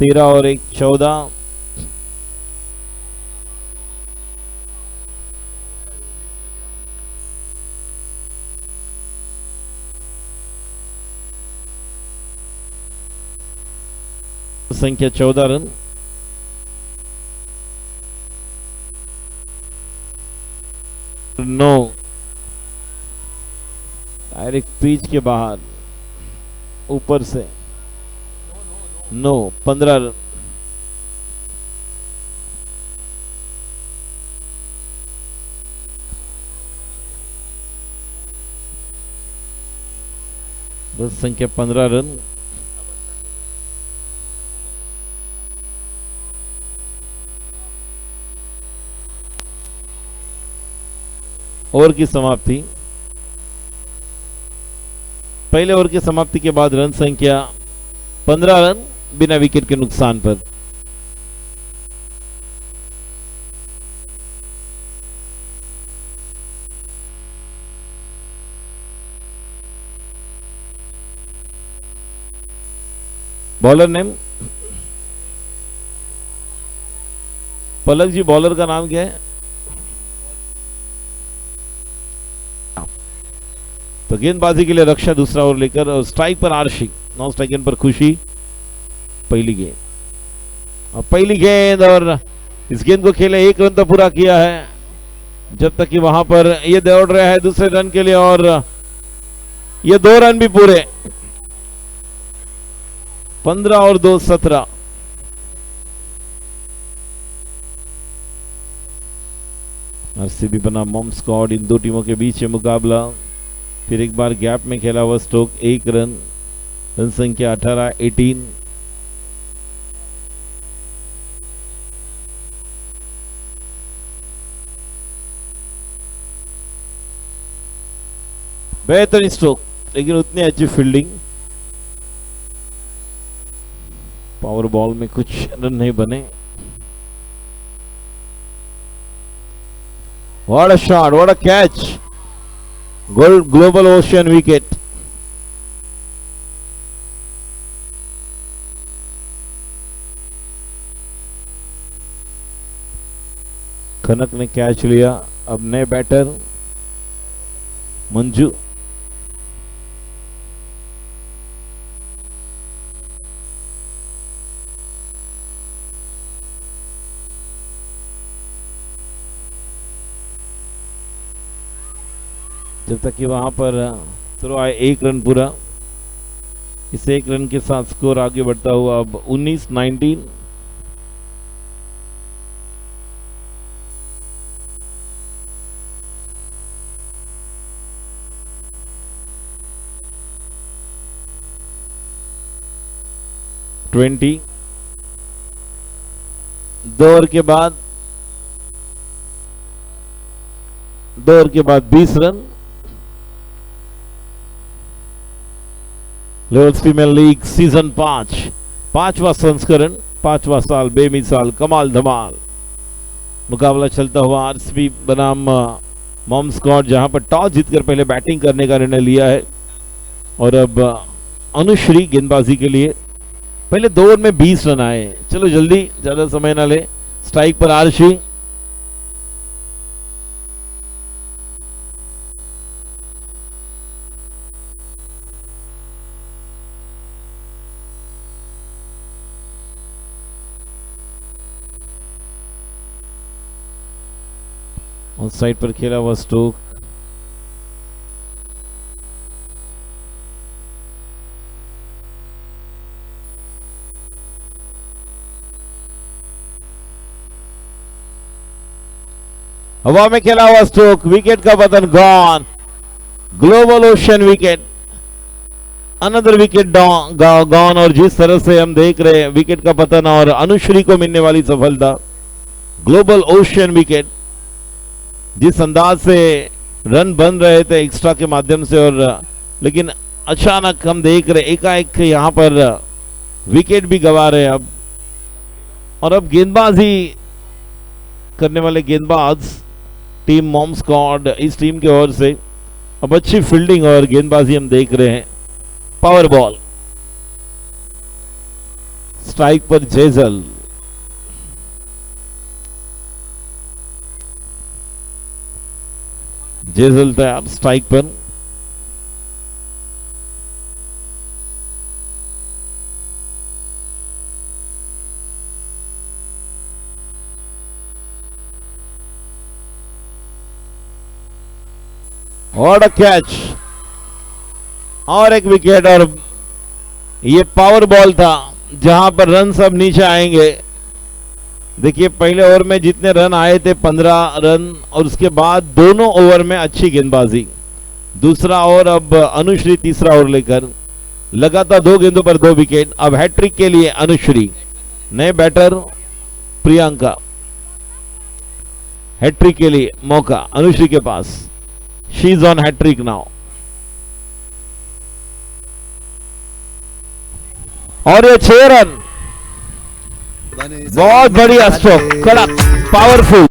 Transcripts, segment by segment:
13 और 1 14। संख्या 14 run. No, direct pitch के बाहर ऊपर से नो। 15 रन। बस संख्या 15 रन। ओवर की समाप्ति। पहले ओवर की समाप्ति के बाद रन संख्या 15 रन बिना विकेट के नुकसान पर। बॉलर नेम पलक जी, बॉलर का नाम क्या है? तो गेंदबाजी के लिए रक्षा दूसरा ओवर लेकर और स्ट्राइक पर आरशी, नॉन स्ट्राइक पर खुशी। पहली गेंद और पहली गेंद और इस गेंद को खेले 1 रन तो पूरा किया है, जब तक कि वहां पर ये दौड़ रहा है दूसरे रन के लिए और ये 2 रन भी पूरे। 15 और 2 17। आरसीबी बना मॉम स्क्वाड। इन दो टीमों के बीच ये मुकाबला फिर एक बार गैप में खेला हुआ स्ट्रोक 1 रन। रन संख्या 18 18। बेहतरीन स्ट्रोक, लेकिन उतनी अच्छी फील्डिंग। पावर बॉल में कुछ रन नहीं बने। What a shot, what a catch. Global ocean wicket. Khanak ने कैच लिया। अब नए बैटर मंजू। जब तक कि वहां पर थ्रो आए 1 रन पूरा। इस 1 रन के साथ स्कोर आगे बढ़ता हुआ अब 19-19। दो ओवर के बाद 20 run. Levels female league season 5, 5वां संस्करण, 5वां साल, बेमिसाल कमाल धमाल। मुकाबला चलता हुआ आरसीबी बनाम मॉम स्क्वाड, जहां पर टॉस जीतकर पहले बैटिंग करने का निर्णय लिया है और अब अनुश्री गेंदबाजी के लिए। पहले 2 ओवर में 20 रन आए। चलो जल्दी, ज्यादा समय ना ले। स्ट्राइक पर आरशी। ऑन साइड पर खेला हुआ स्ट्रोक। हवा में खेला हुआ स्ट्रोक, विकेट का पतन, gone. Global ocean wicket, another wicket gone. और जिस तरह से हम देख रहे हैं विकेट का पतन और अनुश्री को मिलने वाली सफलता, ग्लोबल ओशियन विकेट। जिस अंदाज से रन बन रहे थे एक्स्ट्रा के माध्यम से, और लेकिन अचानक हम देख रहे एकाएक यहां पर विकेट भी गंवा रहे अब। और अब गेंदबाजी करने वाले गेंदबाज टीम मॉम स्क्वाड, इस टीम की ओर से अब अच्छी फील्डिंग और गेंदबाजी हम देख रहे हैं। पावर बॉल स्ट्राइक पर जेजल, जेजल तैयार स्ट्राइक पर। और कैच और एक विकेट। और ये पावर बॉल था जहां पर रन सब नीचे आएंगे। देखिए पहले ओवर में जितने रन आए थे 15 रन, और उसके बाद दोनों ओवर में अच्छी गेंदबाजी। दूसरा ओवर अब अनुश्री तीसरा ओवर लेकर लगातार 2 गेंदों पर 2 विकेट। अब हैट्रिक के लिए अनुश्री, नए बैटर प्रियंका, हैट्रिक के लिए मौका अनुश्री के पास। She is on hat-trick now. और ये 6 रन, बहुत बढ़िया स्ट्रोक, कड़क पावरफुल।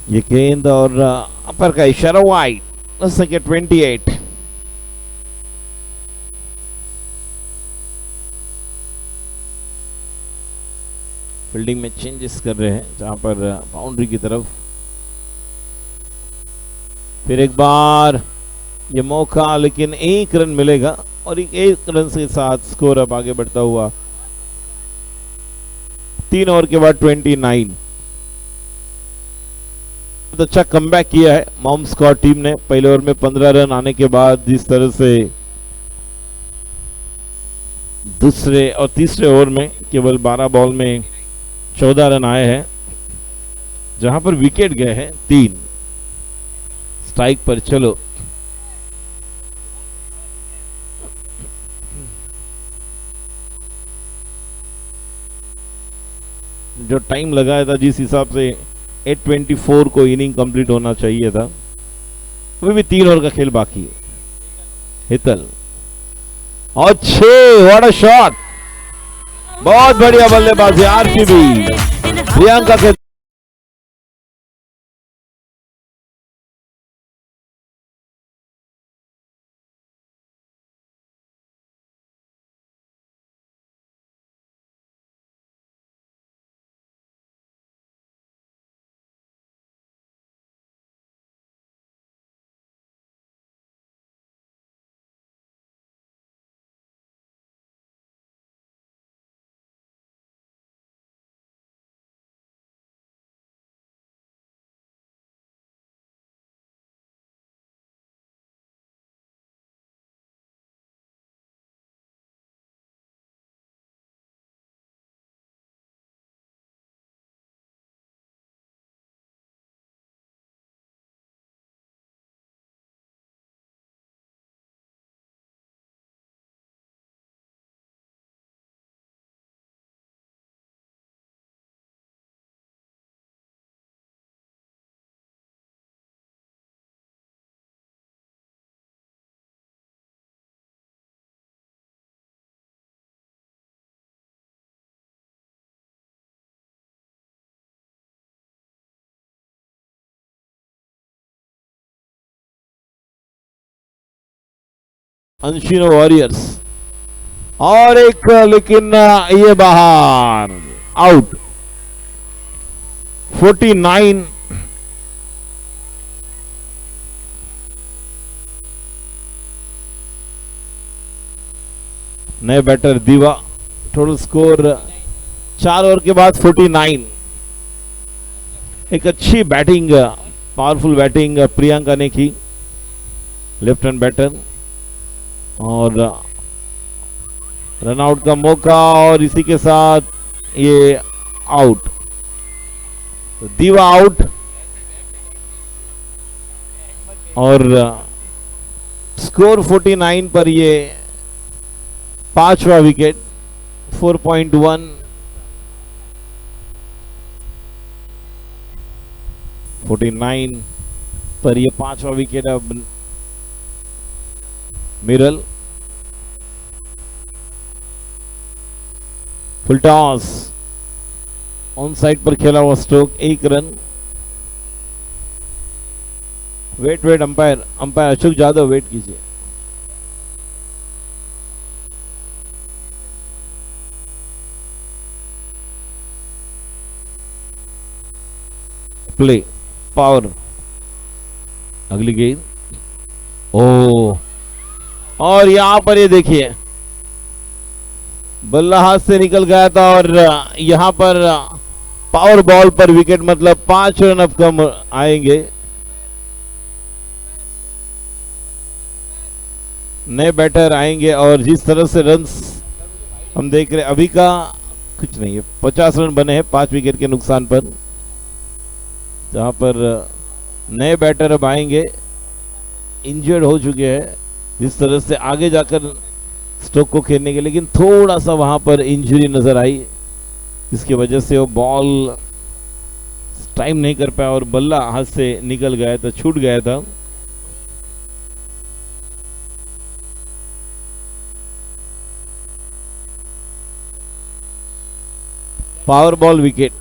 ये गेंद और अपर का इशारा वाइड, 28। फील्डिंग में चेंजेस कर रहे हैं जहां पर बाउंड्री की तरफ। फिर एक बार ये मौका, लेकिन 1 रन मिलेगा और 1 रन के साथ स्कोर अब आगे बढ़ता हुआ 3 ओवर के बाद 29। बहुत अच्छा कमबैक किया है मॉम स्क्वाड टीम ने। पहले ओवर में 15 रन आने के बाद जिस तरह से दूसरे और तीसरे ओवर में केवल 12 बॉल में 14 रन आए हैं, जहां पर विकेट गए हैं 3। स्ट्राइक पर चलो, जो टाइम लगाया था जिस हिसाब से 8:24 को इनिंग कंप्लीट होना चाहिए था, अभी भी 3 ओवर का खेल बाकी है। हितल और 6, व्हाट अ शॉट, बहुत बढ़िया बल्लेबाजी आरसीबी। प्रियंका के अंशिनो वॉरियर्स और एक, लेकिन ये बाहर, आउट। 49। नए बैटर दीवा। टोटल स्कोर 4 ओवर के बाद 49। एक अच्छी बैटिंग, पावरफुल बैटिंग प्रियंका ने की, लेफ्ट हैंड बैटर। और रन आउट का मौका और इसी के साथ ये आउट। तो दीवा आउट और स्कोर 49 पर ये 5वां विकेट। 4.1, 49, पर ये 5वां विकेट अब मिरल। फुल टॉस, ऑन साइड पर खेला हुआ stroke, 1 run. Wait umpire Ashok Yadav wait कीजिए। प्ले, पावर, अगली गेंद, ओ, और यहां पर ये देखिए बल्ला हाथ से निकल गया था और यहां पर पावर बॉल पर विकेट, मतलब 5 रन अब कम आएंगे। नए बैटर आएंगे और जिस तरह से रन्स हम देख रहे हैं अभी का कुछ नहीं है, 50 रन बने हैं 5 विकेट के नुकसान पर, जहां पर नए बैटर अब आएंगे, इंजर्ड हो चुके हैं जिस तरह से आगे जाकर स्टोक को खेलने के, लेकिन थोड़ा सा वहां पर इंजरी नजर आई जिसकी वजह से वो बॉल टाइम नहीं कर पाया और बल्ला हाथ से निकल गया था, छूट गया था। पावर बॉल विकेट,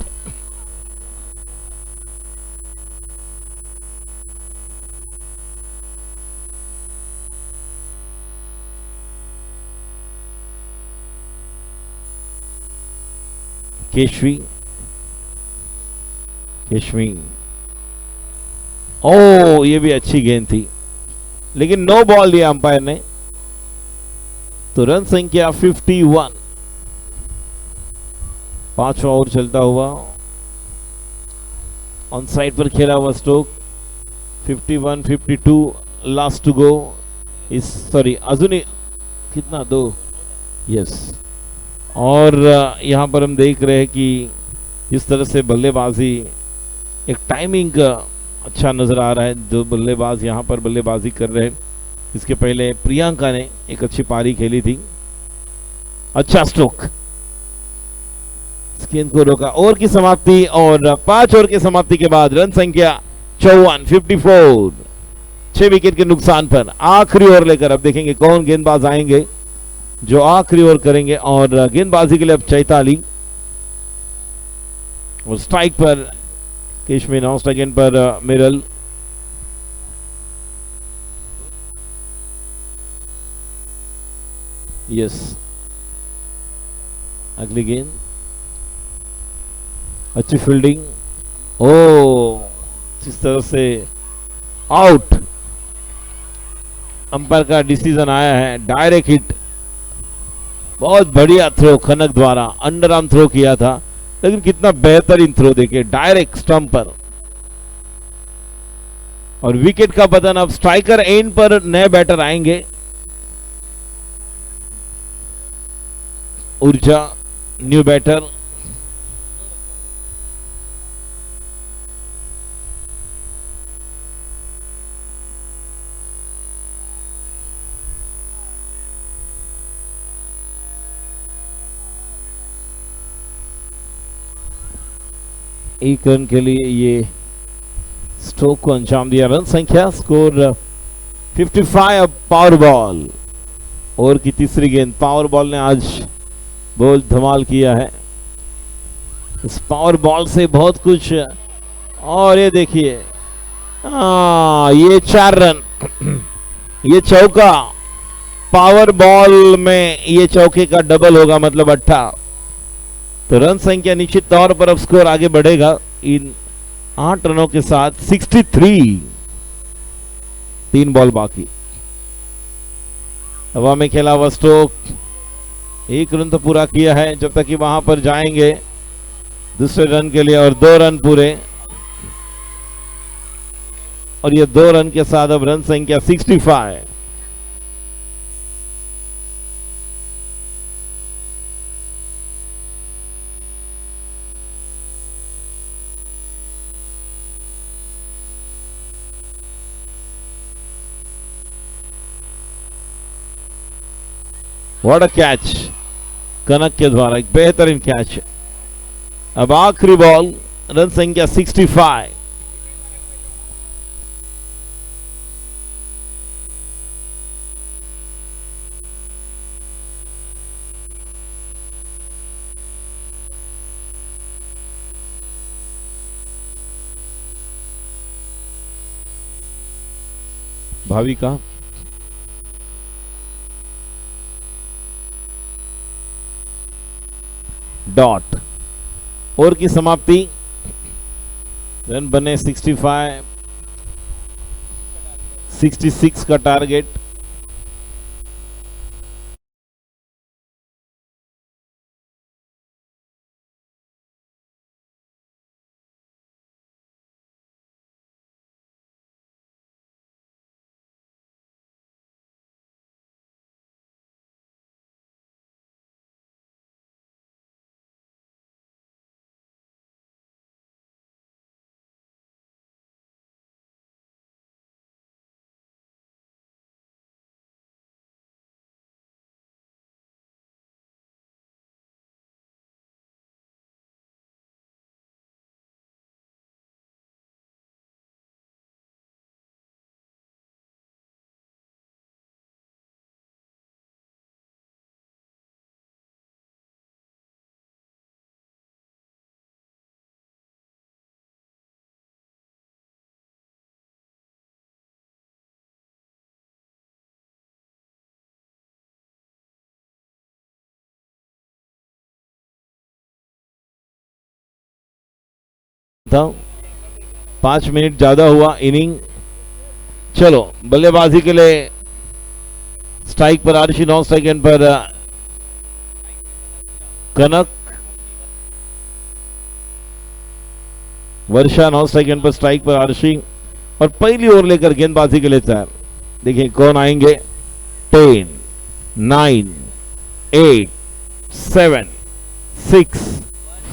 केशवी, ओ ये भी अच्छी गेंद थी लेकिन नो बॉल दिया अंपायर ने, तो रन संख्या 51। 5वां ओवर चलता हुआ, ऑन साइड पर खेला हुआ स्ट्रोक, 51, 52 लास्ट टू गो। इस सॉरी अजून कितना 2, यस। और यहां पर हम देख रहे हैं कि इस तरह से बल्लेबाजी, एक टाइमिंग अच्छा नजर आ रहा है। 2 बल्लेबाज यहां पर बल्लेबाजी कर रहे हैं। इसके पहले प्रियंका ने एक अच्छी पारी खेली थी, अच्छा स्ट्रोक, गेंद को रोका। ओवर की समाप्ति और 5 ओवर की समाप्ति के बाद रन संख्या 54, 54, 6 विकेट के नुकसान पर आखिरी ओवर लेकर अब देखेंगे कौन गेंदबाज आएंगे जो आखिरी ओवर करेंगे। और गेंदबाजी के लिए अब चैताली, और स्ट्राइक पर केशवी, नॉन स्ट्राइक पर मिरल। यस, अगली गेंद, अच्छी फील्डिंग, ओ जिस तरह से आउट, अंपायर का डिसीजन आया है, डायरेक्ट हिट। बहुत बढ़िया थ्रो खनक द्वारा, अंडर आर्म थ्रो किया था लेकिन कितना बेहतरीन थ्रो देखिए, डायरेक्ट स्टंप पर। और विकेट का बटन अब स्ट्राइकर एंड पर नए बैटर आएंगे, ऊर्जा न्यू बैटर। एक रन के लिए ये स्ट्रोक को अंजाम दिया। रन संख्या, स्कोर 55। अब पावर बॉल, ओवर की तीसरी गेंद। पावर बॉल ने आज बहुत धमाल किया है, इस पावर बॉल से बहुत कुछ। और ये देखिए, ये 4 रन, ये चौका, पावर बॉल में ये चौके का डबल होगा, मतलब 8। तो रन संख्या निश्चित तौर पर अब स्कोर आगे बढ़ेगा इन 8 रनों के साथ, 63। 3 बॉल बाकी, हवा में खेला हुआ स्ट्रोक, 1 रन तो पूरा किया है, जब तक कि वहां पर जाएंगे दूसरे रन के लिए, और 2 रन पूरे। और ये 2 रन के साथ अब रन संख्या 65। व्हाट अ कैच कनक के द्वारा, एक बेहतरीन कैच। अब आखिरी बॉल, रन संख्या 65। भाविका। डॉट। ओवर की समाप्ति। रन बने 65, 66 का टारगेट। था 5 मिनट ज्यादा हुआ इनिंग। चलो बल्लेबाजी के लिए स्ट्राइक पर आरशी, 9 सेकंड पर कनक। वर्षा 9 सेकंड पर स्ट्राइक पर आरशी और पहली ओवर लेकर गेंदबाजी के लिए तैयार। देखिए कौन आएंगे। 10, 9, 8, 7, 6,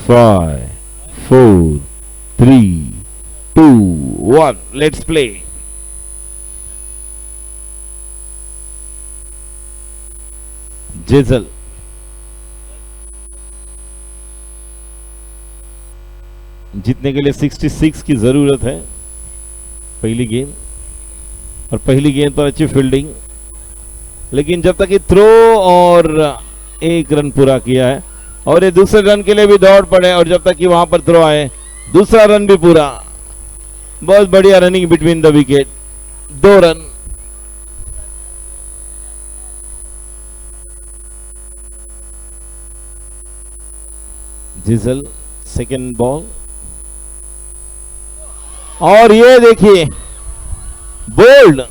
5, 4, 3, 2, 1, लेट्स प्ले। जिजल जीतने के लिए 66 की जरूरत है पहली गेंद, और पहली गेंद पर अच्छी फील्डिंग, लेकिन जब तक ये थ्रो और 1 रन पूरा किया है, और ये दूसरे रन के लिए भी दौड़ पड़े, और जब तक कि वहां पर थ्रो आए दूसरा रन भी पूरा। बहुत बढ़िया रनिंग बिटवीन द विकेट, 2 रन। जिजल सेकेंड बॉल, और ये देखिए बोल्ड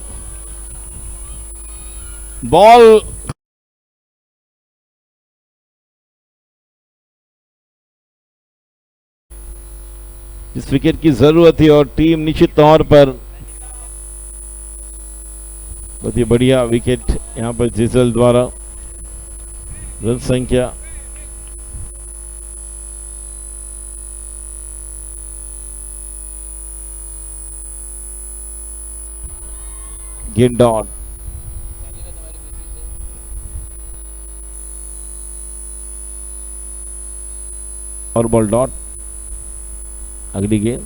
बॉल। इस विकेट की जरूरत थी और टीम निश्चित तौर पर बहुत ही बढ़िया विकेट यहां पर जिजल द्वारा। रन संख्या गेंद डॉट, और बॉल डॉट। अगली गेंद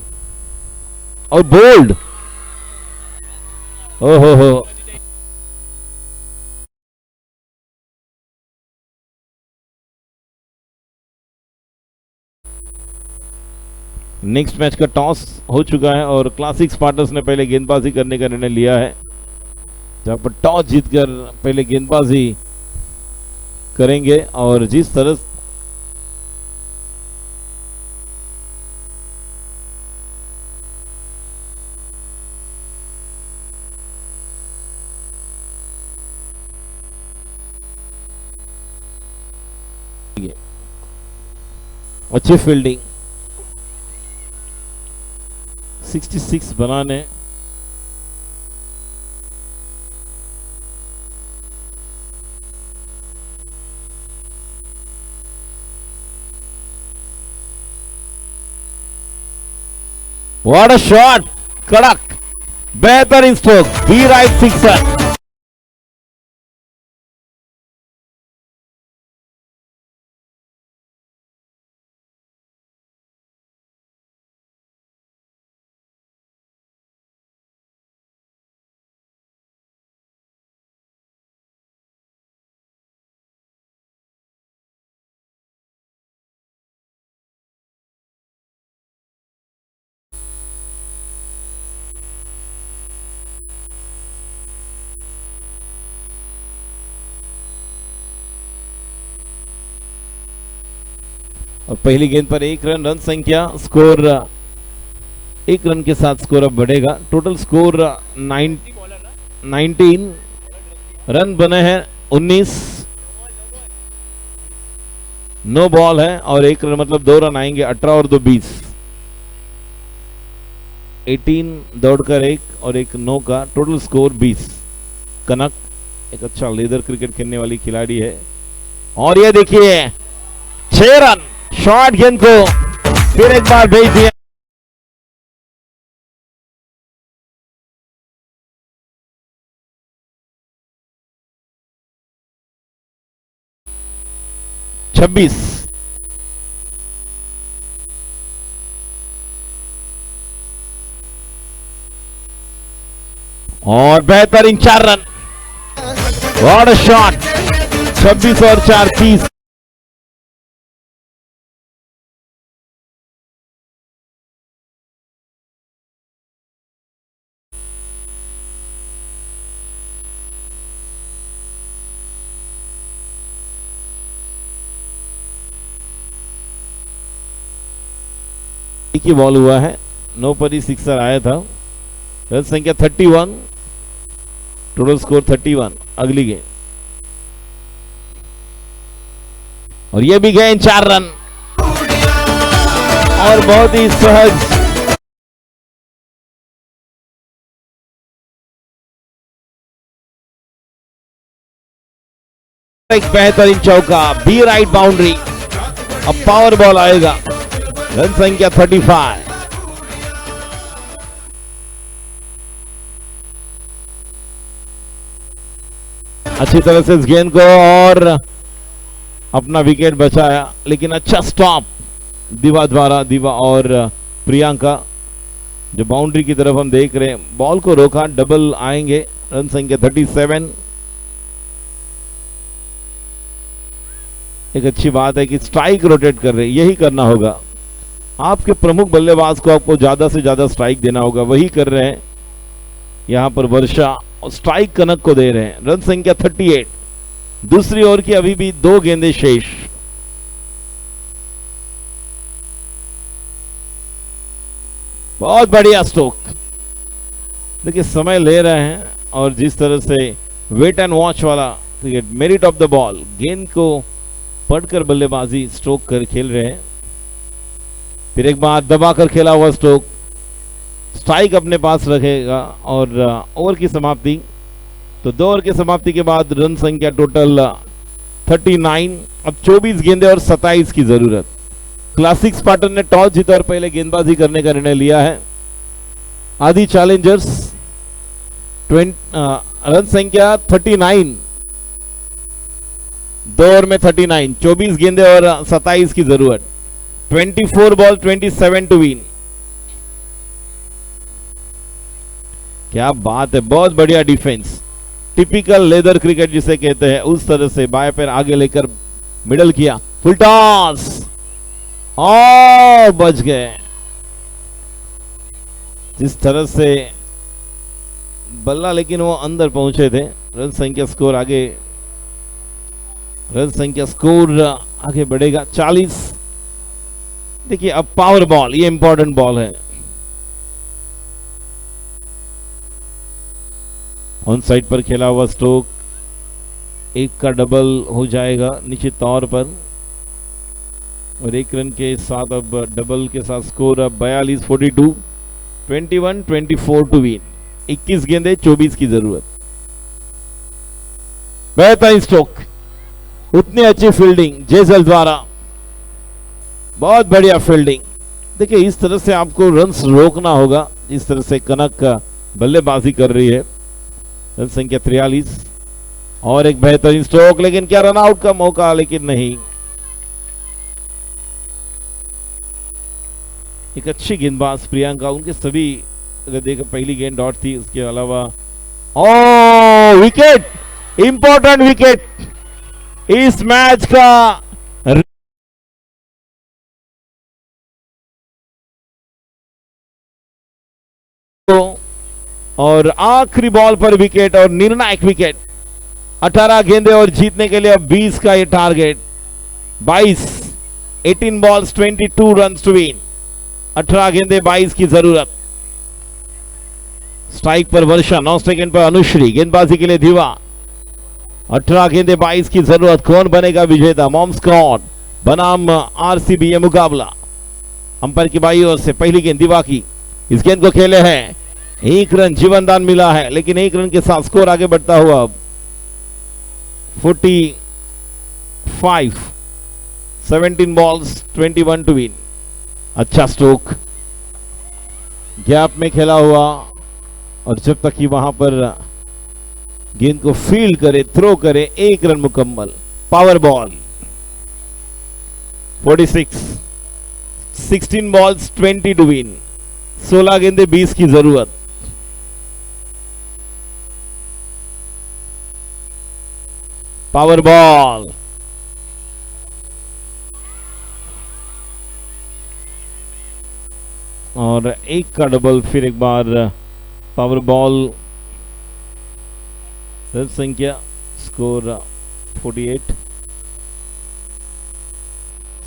और बोल्ड। ओहो हो, नेक्स्ट मैच का टॉस हो चुका है और क्लासिक स्पार्टर्स ने पहले गेंदबाजी करने का निर्णय लिया है, जहां पर टॉस जीतकर पहले गेंदबाजी करेंगे। और जिस तरह अच्छी फील्डिंग, 66 बनाने। व्हाट अ शॉट, कड़क, बेहतरीन स्ट्रोक, बी राइट सिक्सर। और पहली गेंद पर 1 रन, रन संख्या स्कोर 1 रन के साथ स्कोर अब बढ़ेगा। टोटल स्कोर 19 रन बने हैं 19, नो बॉल है और 1 रन मतलब 2 रन आएंगे। 18 और 2 20, 18 दौड़कर 1 और 1 नो का टोटल स्कोर 20। कनक एक अच्छा लेदर क्रिकेट खेलने वाली खिलाड़ी है और ये देखिए 6 रन, शॉर्ट गेंद को फिर एक बार भेज दिया। छब्बीस और बेहतरीन 4 रन, व्हाट अ शॉट। 26 और 4 30। एक ही बॉल हुआ है, नो पर ही सिक्सर आया था। रन संख्या 31, टोटल स्कोर 31। अगली गेंद और ये भी गए 4 रन और बहुत ही सहज। एक बेहतरीन चौका, बी राइट बाउंड्री। अब पावर बॉल आएगा। रन संख्या 35। अच्छी तरह से इस गेंद को और अपना विकेट बचाया, लेकिन अच्छा स्टॉप दिवा द्वारा, दिवा और प्रियंका जो बाउंड्री की तरफ हम देख रहे हैं, बॉल को रोका, डबल आएंगे। रन संख्या 37। एक अच्छी बात है कि स्ट्राइक रोटेट कर रहे हैं, यही करना होगा। आपके प्रमुख बल्लेबाज को आपको ज्यादा से ज्यादा स्ट्राइक देना होगा, वही कर रहे हैं यहां पर वर्षा, और स्ट्राइक कनक को दे रहे हैं। रन संख्या 38। दूसरी ओवर की अभी भी 2 गेंदें शेष। बहुत बढ़िया स्ट्रोक। देखिए समय ले रहे हैं और जिस तरह से वेट एंड वॉच वाला cricket, merit of the ball, गेंद को पढ़कर बल्लेबाजी स्ट्रोक कर खेल रहे हैं। फिर एक बार दबाकर खेला हुआ स्ट्रोक, स्ट्राइक अपने पास रखेगा और ओवर की समाप्ति। तो 2 ओवर की समाप्ति के बाद रन संख्या टोटल 39। अब 24 गेंदें और 27 की जरूरत। क्लासिक स्पार्टन ने टॉस जीता और पहले गेंदबाजी करने का निर्णय लिया है। आदि चैलेंजर्स रन संख्या 39, 2 ओवर में 39, 24 गेंदें और 27 की जरूरत। 24 बॉल 27 टू विन। क्या बात है, बहुत बढ़िया डिफेंस। टिपिकल लेदर क्रिकेट जिसे कहते हैं, उस तरह से बाएं पैर आगे लेकर मिडल किया, फुल टॉस और बच गए। जिस तरह से बल्ला, लेकिन वो अंदर पहुंचे थे। रन संख्या स्कोर आगे, रन संख्या स्कोर आगे बढ़ेगा 40। देखिए अब पावर बॉल, ये इंपॉर्टेंट बॉल है। ऑन साइड पर खेला हुआ स्ट्रोक, 1 का डबल हो जाएगा निश्चित तौर पर, और 1 रन के साथ अब डबल के साथ स्कोर अब 42 42, 21 24 टू विन। 21 गेंदें 24 की जरूरत। बेहतरीन स्ट्रोक, उतनी अच्छी फील्डिंग जेसल द्वारा, बहुत बढ़िया फील्डिंग। देखिए इस तरह से आपको रन्स रोकना होगा, जिस तरह से कनक बल्लेबाजी कर रही है। रन संख्या 43 और एक बेहतरीन स्ट्रोक, लेकिन क्या रन आउट का मौका, लेकिन नहीं। एक अच्छी गेंदबाज प्रियंका, उनके सभी अगर देखो पहली गेंद डॉट थी, उसके अलावा ओ विकेट, इंपॉर्टेंट विकेट इस मैच का। और आखिरी बॉल पर विकेट और निर्णायक विकेट। 18 गेंदें और जीतने के लिए अब 20 का ये target. 22 18 balls 22 run to win. 18 गेंदे 22 की जरूरत। स्ट्राइक पर वर्षा, 9 सेकंड पर अनुश्री, गेंदबाजी के लिए धीवा। 18 गेंदे 22 की जरूरत। कौन बनेगा विजेता? मॉम्स्कॉट बनाम आरसीबी ये मुकाबला। अंपायर की बाई ओर से पहली गेंद दीवा की। इस गेंद को खेले हैं, 1 रन जीवन दान मिला है, लेकिन 1 रन के साथ स्कोर आगे बढ़ता हुआ 45। 17 बॉल्स 21 टू विन। अच्छा स्ट्रोक, गैप में खेला हुआ, और जब तक कि वहां पर गेंद को फील्ड करे, थ्रो करे, 1 रन मुकम्मल। Power ball 46। 16 balls 20 to win. 16 गेंदे 20 की जरूरत। पावर बॉल, और 1 का डबल, फिर एक बार पावर बॉल। रन संख्या, स्कोर 48।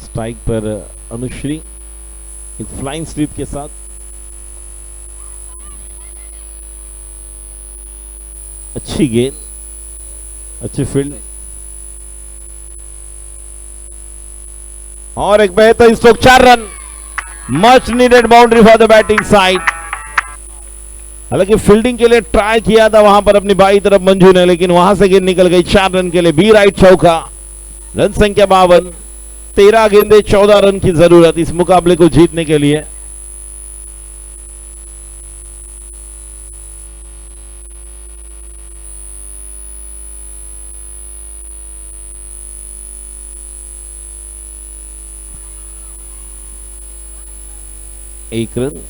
स्ट्राइक पर अनुश्री एक फ्लाइंग स्वीप के साथ। अच्छी गेंद, अच्छी फील्ड, और एक बेहतर stroke. 4 run, much needed boundary for the batting side. हालांकि फील्डिंग के लिए ट्राई किया था वहां पर अपनी बाई तरफ मंजू ने, लेकिन वहां से गेंद निकल गई। 4 रन के लिए बी राइट चौका। रन संख्या 52। 13 गेंदे 14 रन की जरूरत इस मुकाबले को जीतने के लिए। एक रन।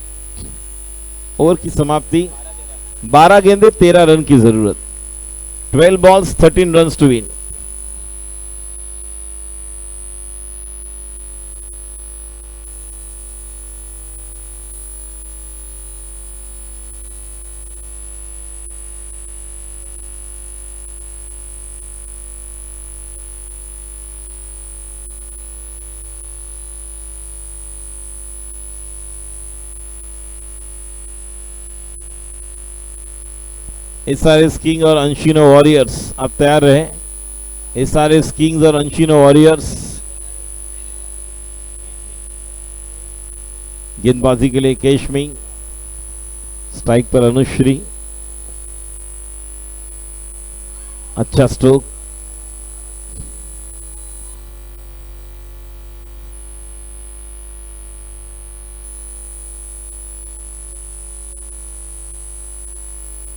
ओवर की समाप्ति। 12 गेंदे 13 रन की जरूरत। 12 balls 13 run to win. SRS king और अंशिनो वॉरियर्स आप तैयार रहे। एसआरएस किंग्स और अंशिनो वॉरियर्स। गेंदबाजी के लिए केशमी, स्ट्राइक पर अनुश्री। अच्छा स्ट्रोक,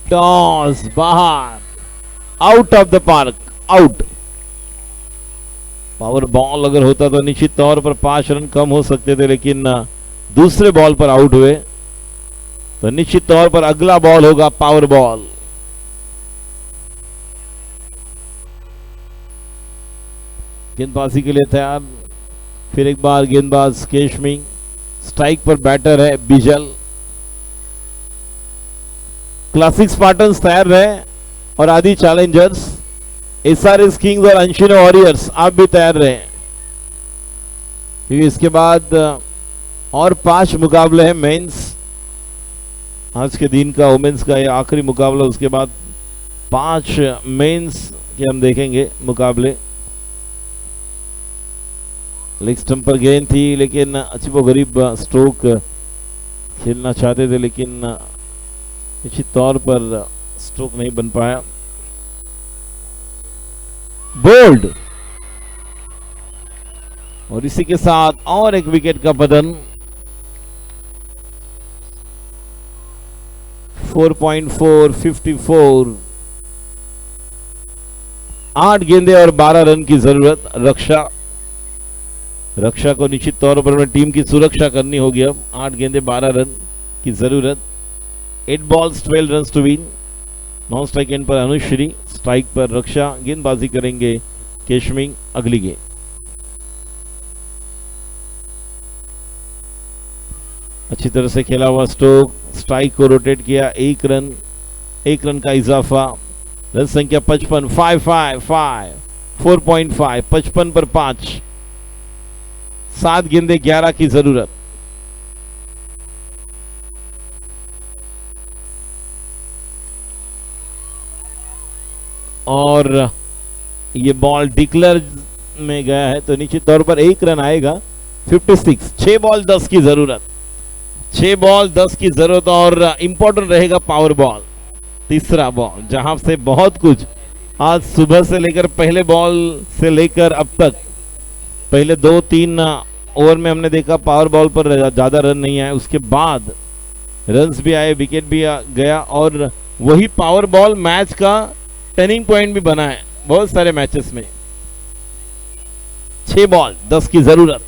टॉस बाहर, out of the park, out. Power ball अगर होता तो निश्चित तौर पर 5 रन कम हो सकते थे, लेकिन दूसरे बॉल पर आउट हुए, तो निश्चित तौर पर अगला बॉल होगा पावर बॉल। गेंदबाजी के लिए तैयार, फिर एक बार गेंदबाज केशमी। स्ट्राइक पर बैटर है बिजल। क्लासिक स्पार्टन्स तैयार रहे और आदि चैलेंजर्स, एसआरएस किंग्स और अंशिनो वॉरियर्स आप भी तैयार रहे, क्योंकि इसके बाद और 5 मुकाबले हैं मेंस। आज के दिन का वुमेन्स का ये आखिरी मुकाबला, उसके बाद 5 मेंस के हम देखेंगे मुकाबले। लेग स्टंप पर गेंद थी, लेकिन अजीबो गरीब स्ट्रोक खेलना चाहते थे, लेकिन निश्चित तौर पर स्ट्रोक नहीं बन पाया। बोल्ड, और इसी के साथ और एक विकेट का पतन। 4.4 54। 8 गेंदे और 12 रन की जरूरत। रक्षा को निश्चित तौर पर टीम की सुरक्षा करनी होगी। अब 8 गेंदे 12 रन की जरूरत। 8 balls 12 run to win. Non strike end पर अनुश्री, स्ट्राइक पर रक्षा। गेंदबाजी करेंगे केशमी। अगली गेंद अच्छी तरह से खेला हुआ स्ट्रोक, स्ट्राइक को रोटेट किया। 1 रन का इजाफा। रन संख्या 55। 4.5 55 पर 5। 7 गेंदे 11 की जरूरत। और ये बॉल डिक्लेयर में गया है तो निश्चित तौर पर 1 रन आएगा। 56। 6 बॉल 10 की जरूरत, 6 बॉल 10 की जरूरत। और इंपॉर्टेंट रहेगा पावर बॉल, तीसरा बॉल, जहां से बहुत कुछ आज सुबह से लेकर पहले बॉल से लेकर अब तक पहले 2-3 ओवर में हमने देखा पावर बॉल पर ज्यादा रन नहीं आए, उसके बाद रन्स भी आए, विकेट भी गया। और वही पावर बॉल मैच का टर्निंग पॉइंट भी बना है बहुत सारे मैचेस में। 6 बॉल 10 की जरूरत।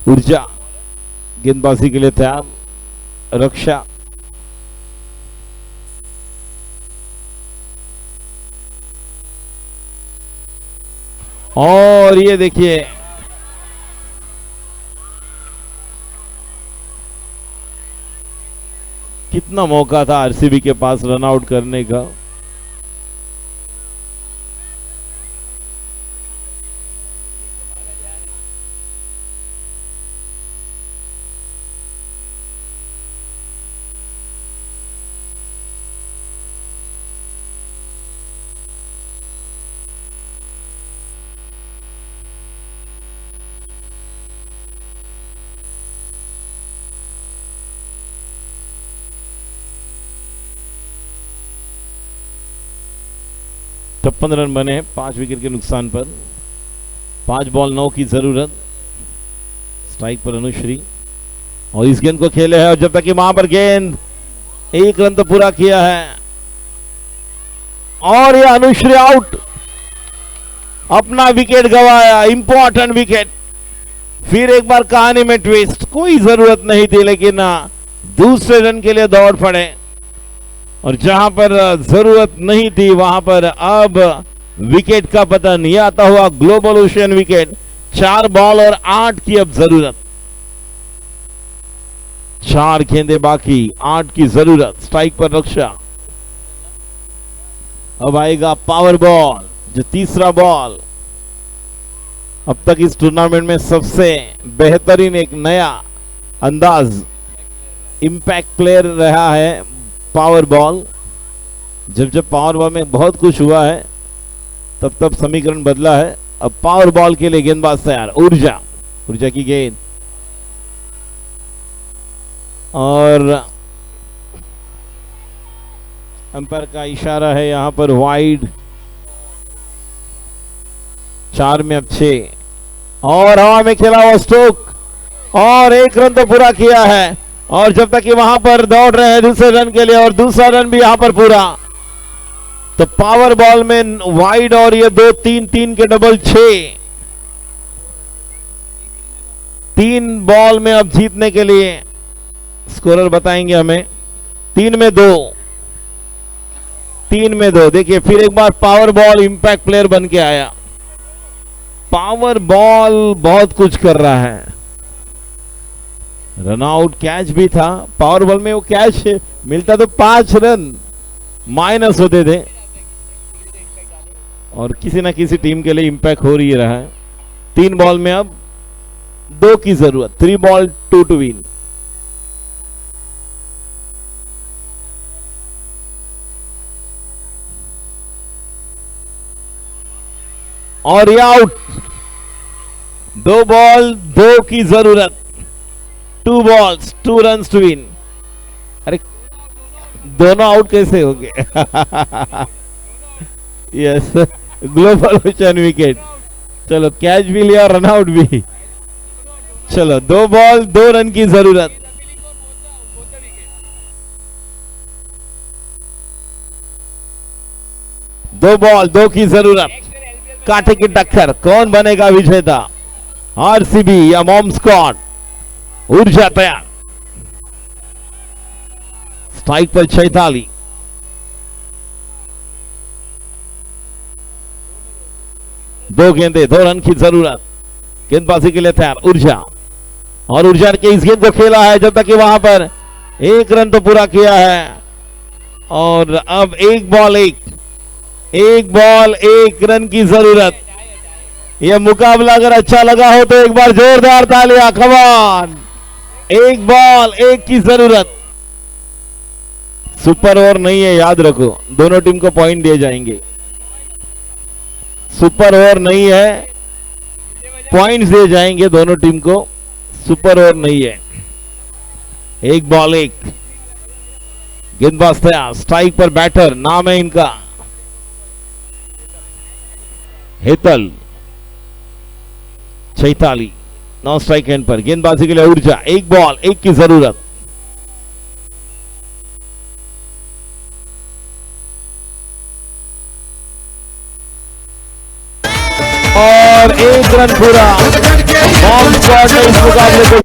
ऊर्जा गेंदबाजी के लिए तैयार, रक्षा, और ये देखिए कितना मौका था आरसीबी के पास रन आउट करने का। छप्पन रन बने हैं 5 विकेट के नुकसान पर। 5 बॉल 9 की जरूरत। स्ट्राइक पर अनुश्री, और इस गेंद को खेले है, और जब तक कि वहां पर गेंद 1 रन तो पूरा किया है, और ये अनुश्री आउट, अपना विकेट गवाया, इंपॉर्टेंट विकेट। फिर एक बार कहानी में ट्विस्ट, कोई जरूरत नहीं थी लेकिन दूसरे रन के लिए दौड़ पड़े, और जहां पर जरूरत नहीं थी वहां पर अब विकेट का पतन। यह आता हुआ ग्लोबल ओशियन विकेट। 4 बॉल और 8 की अब जरूरत, 4 गेंदे बाकी, 8 की जरूरत। स्ट्राइक पर रक्षा, अब आएगा पावर बॉल, जो तीसरा बॉल। अब तक इस टूर्नामेंट में सबसे बेहतरीन एक नया अंदाज, इंपैक्ट प्लेयर रहा है पावर बॉल। जब पावर बॉल में बहुत कुछ हुआ है तब समीकरण बदला है। अब पावर बॉल के लिए गेंदबाज तैयार, ऊर्जा की गेंद, और अंपायर का इशारा है यहां पर वाइड। 4 में अब 6, और हवा में खेला हुआ स्ट्रोक, और 1 रन तो पूरा किया है। और जब तक कि वहां पर दौड़ रहे हैं दूसरे रन के लिए, और दूसरा रन भी यहां पर पूरा, तो पावर बॉल में वाइड, और ये 2-3 के डबल 6। 3 बॉल में अब जीतने के लिए स्कोरर बताएंगे हमें। 3 में 2, 3 में 2। देखिए फिर एक बार पावर बॉल इंपैक्ट प्लेयर बन के आया। पावर बॉल बहुत कुछ कर रहा है। रन आउट कैच भी था पावर बॉल में, वो कैच मिलता तो 5 रन माइनस होते थे, और किसी ना किसी टीम के लिए इंपैक्ट हो रही रहा है। 3 बॉल में अब 2 की जरूरत, 3 बॉल 2 टू विन। और ये आउट, 2 बॉल 2 की जरूरत, 2 balls 2 runs to win। अरे दोनों आउट कैसे हो गए? Yes, global ocean wicket. चलो कैच भी लिया, रन आउट भी। चलो 2 बॉल 2 रन की जरूरत। दो बॉल 2 की जरूरत, कांटे की टक्कर, कौन बनेगा विजेता, आरसीबी या मॉम स्क्वाड? ऊर्जा तैयार, स्ट्राइक पर 46। दो गेंदे 2 रन की जरूरत, गेंदबाजी के लिए तैयार ऊर्जा, और ऊर्जा के इस गेंद को खेला है जब तक कि वहां पर एक रन तो पूरा किया है और अब एक बॉल एक रन की जरूरत। यह मुकाबला अगर अच्छा लगा हो तो एक बार जोरदार तालियां, कम ऑन। एक बॉल एक की जरूरत। सुपर ओवर नहीं है, याद रखो, दोनों टीम को पॉइंट दिए जाएंगे। सुपर ओवर नहीं है, पॉइंट्स दिए जाएंगे दोनों टीम को, सुपर ओवर नहीं है। एक बॉल एक, गेंदबाज तैयार, स्ट्राइक पर बैटर, नाम है इनका हेतल चैताली। नौ स्ट्राइक एंड पर, गेंदबाजी के लिए ऊर्जा। एक बॉल एक की जरूरत। और एक रन पूरा। बॉम्ब स्क्वाड ने इस मुकाबले को